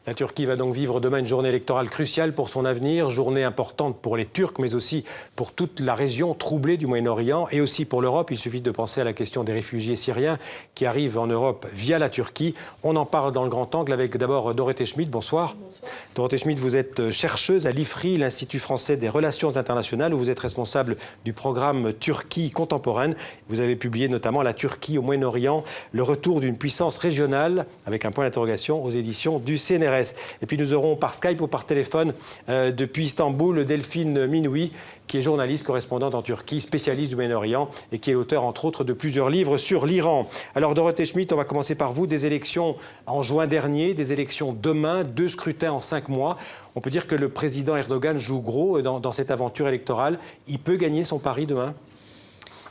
La Turquie va donc vivre demain une journée électorale cruciale pour son avenir, journée importante pour les Turcs, mais aussi pour toute la région troublée du Moyen-Orient et aussi pour l'Europe. Il suffit de penser à la question des réfugiés syriens qui arrivent en Europe via la Turquie. On en parle dans le grand angle avec d'abord Dorothée Schmidt. Bonsoir. Bonsoir. Dorothée Schmidt, vous êtes chercheuse à l'IFRI, l'Institut français des relations internationales, où vous êtes responsable du programme Turquie contemporaine. Vous avez publié notamment La Turquie au Moyen-Orient, le retour d'une puissance régionale, avec un point d'interrogation aux éditions du CNRS. Et puis nous aurons par Skype ou par téléphone depuis Istanbul Delphine Minoui, qui est journaliste, correspondante en Turquie, spécialiste du Moyen-Orient et qui est l'auteur, entre autres, de plusieurs livres sur l'Iran. Alors Dorothée Schmidt, on va commencer par vous. Des élections en juin dernier, des élections demain, 2 scrutins en 5 mois. On peut dire que le président Erdogan joue gros dans cette aventure électorale. Il peut gagner son pari demain ?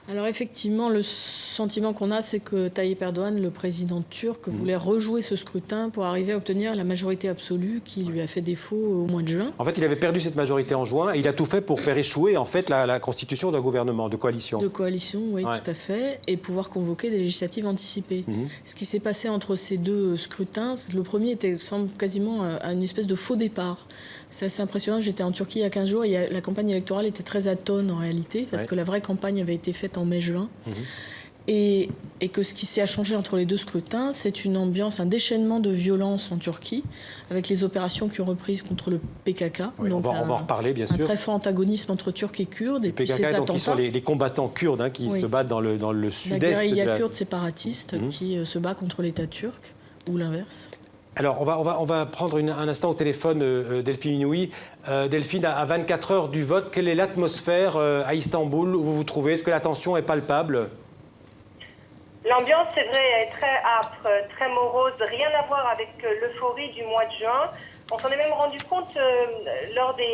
Alors effectivement, le sentiment qu'on a, c'est que Tayyip Erdogan, le président turc, voulait rejouer ce scrutin pour arriver à obtenir la majorité absolue qui lui a fait défaut au mois de juin. En fait, il avait perdu cette majorité en juin et il a tout fait pour faire échouer en fait la constitution d'un gouvernement de coalition. De coalition, oui, ouais. Tout à fait, et pouvoir convoquer des législatives anticipées. Ce qui s'est passé entre ces deux scrutins, le premier semble quasiment à une espèce de faux départ. C'est assez impressionnant. J'étais en Turquie il y a 15 jours et la campagne électorale était très atone en réalité, parce que la vraie campagne avait été faite en mai-juin. Et que ce qui a changé entre les deux scrutins, c'est une ambiance, un déchaînement de violence en Turquie, avec les opérations qui ont repris contre le PKK. Oui, donc on va en reparler, bien sûr. Un très fort antagonisme entre Turcs et Kurdes. Et puis PKK, ces donc, qui sont les combattants kurdes qui se battent dans le sud-est. La guérilla kurde séparatiste qui se bat contre l'État turc, ou l'inverse. Alors, on va prendre un instant au téléphone Delphine Minoui. Delphine, à 24 heures du vote, quelle est l'atmosphère à Istanbul où vous vous trouvez? Est-ce que la tension est palpable? L'ambiance, c'est vrai, est très âpre, très morose, rien à voir avec l'euphorie du mois de juin. On s'en est même rendu compte lors des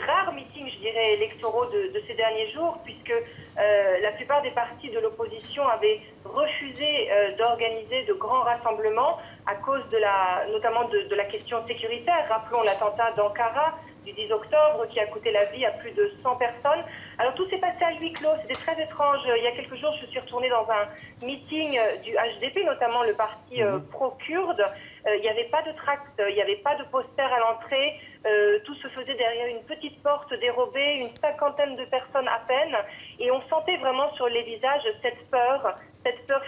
rares meetings, je dirais, électoraux de ces derniers jours, puisque la plupart des partis de l'opposition avaient refusé d'organiser de grands rassemblements à cause notamment de la question sécuritaire. Rappelons l'attentat d'Ankara du 10 octobre qui a coûté la vie à plus de 100 personnes. Alors tout s'est passé à huis clos, c'était très étrange. Il y a quelques jours, je suis retournée dans un meeting du HDP, notamment le parti pro-kurde. Il n'y avait pas de tracts, il n'y avait pas de posters à l'entrée. Tout se faisait derrière une petite porte dérobée, une 50aine de personnes à peine. Et on sentait vraiment sur les visages cette peur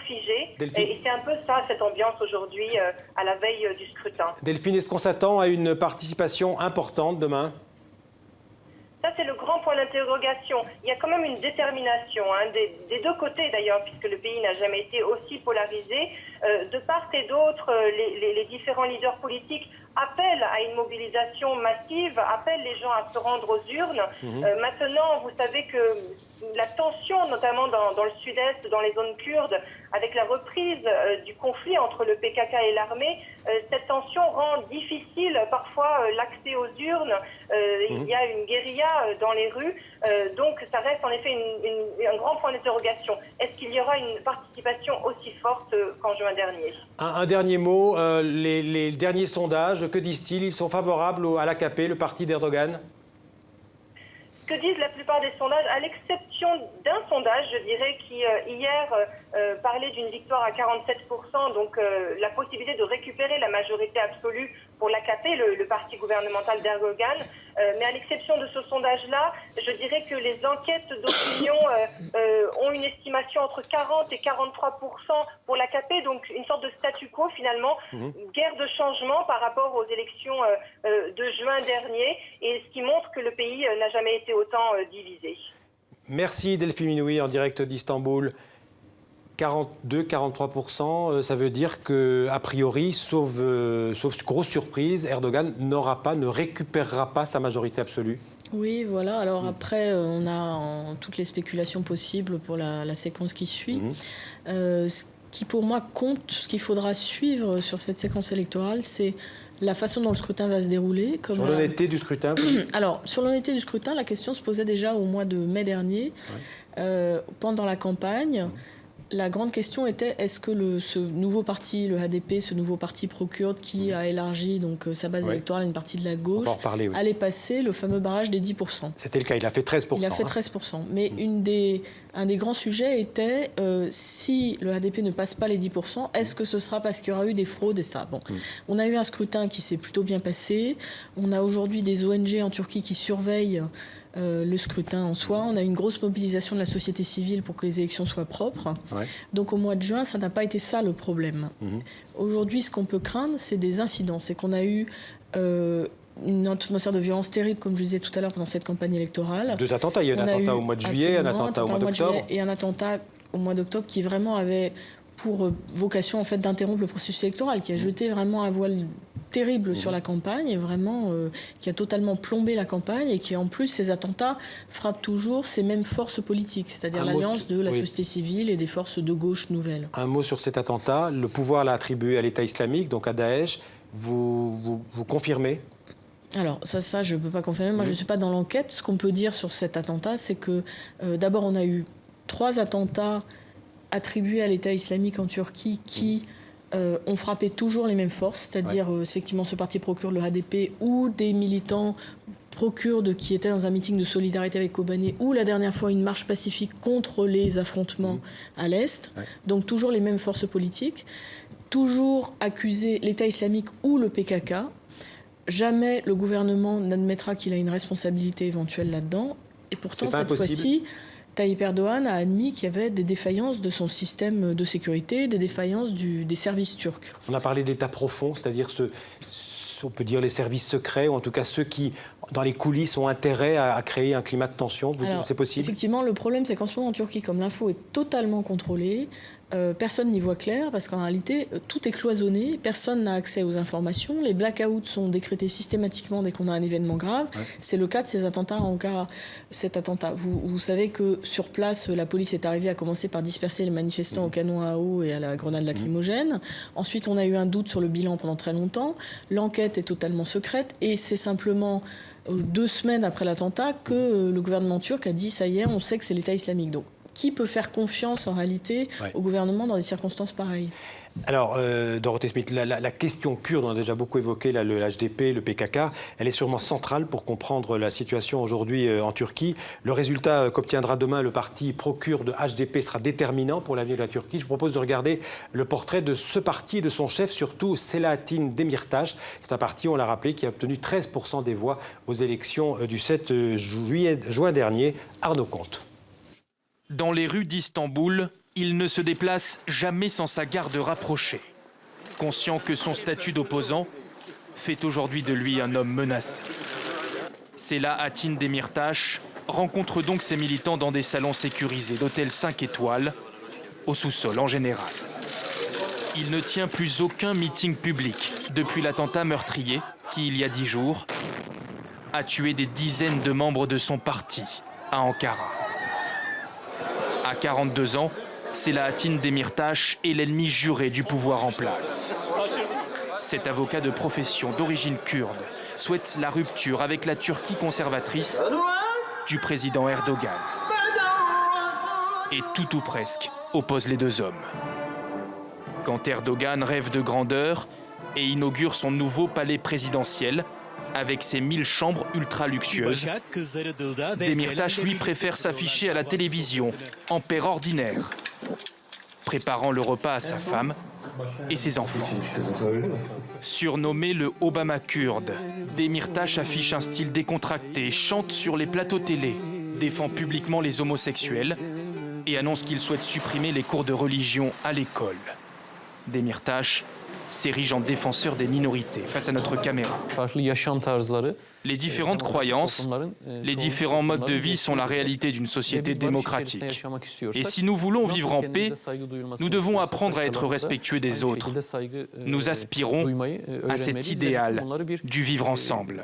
figée. Delphine. Et c'est un peu ça, cette ambiance aujourd'hui, à la veille du scrutin. Delphine, est-ce qu'on s'attend à une participation importante demain ? Ça, c'est le grand point d'interrogation. Il y a quand même une détermination, des deux côtés d'ailleurs, puisque le pays n'a jamais été aussi polarisé. De part et d'autre, les différents leaders politiques appellent à une mobilisation massive, appellent les gens à se rendre aux urnes. Maintenant, vous savez que la tension, notamment dans le sud-est, dans les zones kurdes, avec la reprise du conflit entre le PKK et l'armée, cette tension rend difficile parfois l'accès aux urnes. Il y a une guérilla dans les rues, donc ça reste en effet un grand point d'interrogation. Est-ce qu'il y aura une participation aussi forte qu'en juin dernier? Un dernier mot, les derniers sondages, que disent-ils? Ils sont favorables à l'AKP, le parti d'Erdogan? Que disent la plupart des sondages, à l'exception d'un sondage, je dirais, qui hier parlait d'une victoire à 47%, donc la possibilité de récupérer la majorité absolue pour l'AKP, le parti gouvernemental d'Erdogan. Mais à l'exception de ce sondage-là, je dirais que les enquêtes d'opinion ont une estimation entre 40 et 43% pour l'AKP, donc une sorte de statu quo finalement, guerre de changement par rapport aux élections de juin dernier, et ce qui montre que le pays n'a jamais été autant divisé. Merci Delphine Minoui en direct d'Istanbul. 42-43%, ça veut dire qu'a priori, sauf grosse surprise, Erdogan ne récupérera pas sa majorité absolue. Oui, voilà. Alors après, on a toutes les spéculations possibles pour la séquence qui suit. Ce qui pour moi compte, ce qu'il faudra suivre sur cette séquence électorale, c'est la façon dont le scrutin va se dérouler. Sur l'honnêteté du scrutin? Alors, sur l'honnêteté du scrutin, la question se posait déjà au mois de mai dernier, pendant la campagne. la grande question était, est-ce que ce nouveau parti, le HDP, ce nouveau parti pro-kurde qui a élargi donc, sa base électorale à une partie de la gauche, allait passer le fameux barrage des 10%. C'était le cas, il a fait 13%. Il a fait 13%. Mais un des grands sujets était, si le HDP ne passe pas les 10%, est-ce que ce sera parce qu'il y aura eu des fraudes et ça? Bon, on a eu un scrutin qui s'est plutôt bien passé. On a aujourd'hui des ONG en Turquie qui surveillent le scrutin en soi. On a une grosse mobilisation de la société civile pour que les élections soient propres. Ouais. Donc au mois de juin, ça n'a pas été ça le problème. Aujourd'hui, ce qu'on peut craindre, c'est des incidents. C'est qu'on a eu une atmosphère de violence terrible, comme je disais tout à l'heure, pendant cette campagne électorale. 2 attentats. Il y a eu un attentat au mois de juillet, un attentat au mois d'octobre. Et un attentat au mois d'octobre qui vraiment avait pour vocation en fait, d'interrompre le processus électoral, qui a jeté vraiment un voile terrible sur la campagne, et vraiment qui a totalement plombé la campagne, et qui en plus, ces attentats frappent toujours ces mêmes forces politiques, c'est-à-dire l'alliance de la société civile et des forces de gauche nouvelles. Un mot sur cet attentat. Le pouvoir l'a attribué à l'État islamique, donc à Daesh. Vous confirmez ? Alors, ça je ne peux pas confirmer. Moi, je ne suis pas dans l'enquête. Ce qu'on peut dire sur cet attentat, c'est que d'abord, on a eu 3 attentats attribués à l'État islamique en Turquie qui ont frappé toujours les mêmes forces, c'est-à-dire effectivement ce parti pro-kurde, le HDP, ou des militants pro-kurdes qui étaient dans un meeting de solidarité avec Kobané, ou la dernière fois une marche pacifique contre les affrontements à l'Est. Donc toujours les mêmes forces politiques, toujours accuser l'État islamique ou le PKK. Jamais le gouvernement n'admettra qu'il a une responsabilité éventuelle là-dedans. Et pourtant, cette fois-ci, Tayyip Erdogan a admis qu'il y avait des défaillances de son système de sécurité, des défaillances des services turcs. On a parlé d'État profond, c'est-à-dire on peut dire les services secrets, ou en tout cas ceux qui, dans les coulisses, ont intérêt à créer un climat de tension. C'est possible ? Effectivement, le problème, c'est qu'en ce moment, en Turquie, comme l'info est totalement contrôlée, personne n'y voit clair, parce qu'en réalité, tout est cloisonné, personne n'a accès aux informations, les blackouts sont décrétés systématiquement dès qu'on a un événement grave. C'est le cas de ces attentats en Ankara. Cet attentat. Vous savez que sur place, la police est arrivée à commencer par disperser les manifestants au canon à eau et à la grenade lacrymogène. Ensuite, on a eu un doute sur le bilan pendant très longtemps. L'enquête est totalement secrète, et c'est simplement 2 semaines après l'attentat que le gouvernement turc a dit « ça y est, on sait que c'est l'État islamique ». Donc, qui peut faire confiance en réalité au gouvernement dans des circonstances pareilles? Alors, Dorothée Smith, la question kurde, on a déjà beaucoup évoqué le HDP, le PKK, elle est sûrement centrale pour comprendre la situation aujourd'hui en Turquie. Le résultat qu'obtiendra demain le parti pro-kurde HDP sera déterminant pour l'avenir de la Turquie. Je vous propose de regarder le portrait de ce parti et de son chef, surtout Selahattin Demirtas. C'est un parti, on l'a rappelé, qui a obtenu 13% des voix aux élections du 7 juin dernier. Arnaud Comte. Dans les rues d'Istanbul, il ne se déplace jamais sans sa garde rapprochée. Conscient que son statut d'opposant fait aujourd'hui de lui un homme menacé. Selahattin Demirtas rencontre donc ses militants dans des salons sécurisés d'hôtels 5 étoiles, au sous-sol en général. Il ne tient plus aucun meeting public depuis l'attentat meurtrier qui, il y a 10 jours, a tué des dizaines de membres de son parti à Ankara. À 42 ans, Selahattin Demirtas est l'ennemi juré du pouvoir en place. Cet avocat de profession d'origine kurde souhaite la rupture avec la Turquie conservatrice du président Erdogan. Et tout ou presque oppose les 2 hommes. Quand Erdogan rêve de grandeur et inaugure son nouveau palais présidentiel, avec ses 1000 chambres ultra luxueuses, Demirtas, lui, préfère s'afficher à la télévision en père ordinaire, préparant le repas à sa femme et ses enfants. Surnommé le Obama kurde, Demirtas affiche un style décontracté, chante sur les plateaux télé, défend publiquement les homosexuels et annonce qu'il souhaite supprimer les cours de religion à l'école. Demirtas s'érige en défenseur des minorités face à notre caméra. Les différentes croyances, les différents modes de vie sont la réalité d'une société démocratique. Et si nous voulons vivre en paix, nous devons apprendre à être respectueux des autres. Nous aspirons à cet idéal du vivre ensemble.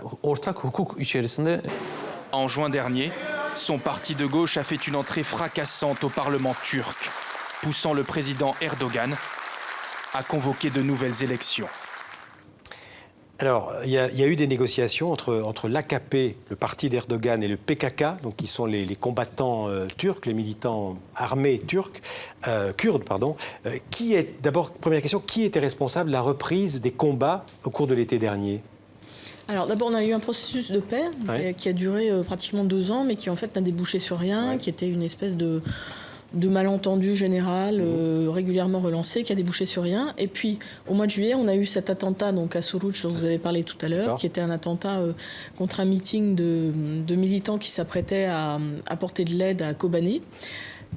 En juin dernier, son parti de gauche a fait une entrée fracassante au Parlement turc, poussant le président Erdogan à convoquer de nouvelles élections. Alors, il y a eu des négociations entre l'AKP, le parti d'Erdogan, et le PKK, donc qui sont les combattants turcs, les militants armés turcs, kurdes, pardon. D'abord, première question, qui était responsable de la reprise des combats au cours de l'été dernier ? Alors d'abord, on a eu un processus de paix qui a duré pratiquement 2 ans, mais qui en fait n'a débouché sur rien, qui était une espèce de malentendu général régulièrement relancé, qui a débouché sur rien. Et puis, au mois de juillet, on a eu cet attentat donc, à Suruç, dont vous avez parlé tout à l'heure, qui était un attentat contre un meeting de militants qui s'apprêtaient à apporter de l'aide à Kobani.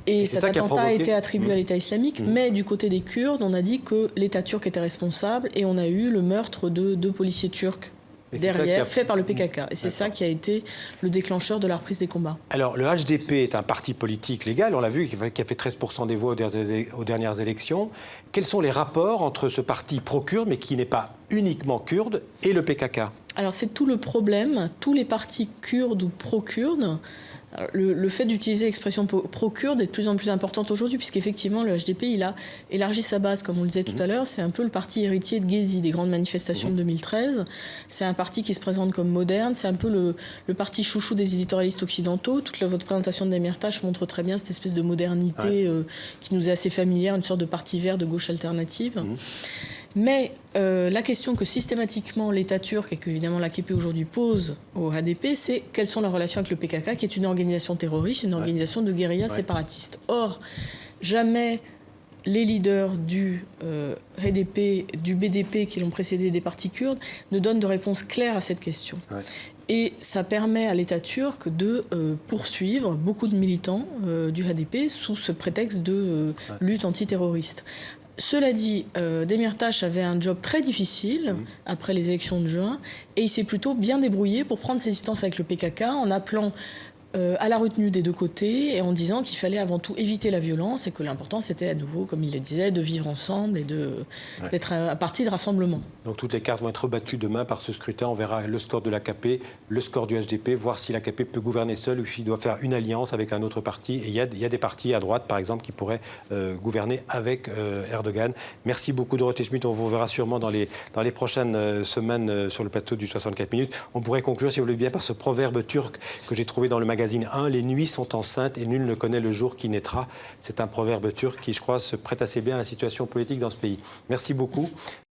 Et cet attentat a été attribué à l'État islamique, mais du côté des Kurdes, on a dit que l'État turc était responsable, et on a eu le meurtre de 2 policiers turcs derrière, fait par le PKK. Et c'est ça qui a été le déclencheur de la reprise des combats. Alors, le HDP est un parti politique légal, on l'a vu, qui a fait 13% des voix aux dernières élections. Quels sont les rapports entre ce parti pro-kurde, mais qui n'est pas uniquement kurde, et le PKK ? Alors, c'est tout le problème. Tous les partis kurdes ou pro-kurdes, le fait d'utiliser l'expression pro-kurde est de plus en plus importante aujourd'hui, puisqu'effectivement, le HDP, il a élargi sa base, comme on le disait tout à l'heure. C'est un peu le parti héritier de Gezi, des grandes manifestations de 2013. C'est un parti qui se présente comme moderne. C'est un peu le parti chouchou des éditorialistes occidentaux. Votre présentation de Demirtas montre très bien cette espèce de modernité qui nous est assez familière, une sorte de parti vert de gauche alternative. Mais la question que systématiquement l'État turc et qu'évidemment l'AKP aujourd'hui pose au HDP, c'est quelles sont leurs relations avec le PKK, qui est une organisation terroriste, une organisation de guérilla séparatiste. Or, jamais les leaders du HDP, du BDP qui l'ont précédé, des partis kurdes, ne donnent de réponse claire à cette question. Et ça permet à l'État turc de poursuivre beaucoup de militants du HDP sous ce prétexte de lutte antiterroriste. Cela dit, Demirtas avait un job très difficile après les élections de juin, et il s'est plutôt bien débrouillé pour prendre ses distances avec le PKK en appelant à la retenue des 2 côtés et en disant qu'il fallait avant tout éviter la violence et que l'important c'était à nouveau, comme il le disait, de vivre ensemble et d'être un parti de rassemblement. Donc toutes les cartes vont être rebattues demain par ce scrutin. On verra le score de l'AKP, le score du HDP, voir si l'AKP peut gouverner seul ou s'il doit faire une alliance avec un autre parti. Et il y a des partis à droite, par exemple, qui pourraient gouverner avec Erdogan. Merci beaucoup Dorothée Schmitt. On vous verra sûrement dans les prochaines semaines sur le plateau du 64 minutes. On pourrait conclure, si vous voulez bien, par ce proverbe turc que j'ai trouvé dans le magazine 1, les nuits sont enceintes et nul ne connaît le jour qui naîtra. C'est un proverbe turc qui, je crois, se prête assez bien à la situation politique dans ce pays. Merci beaucoup.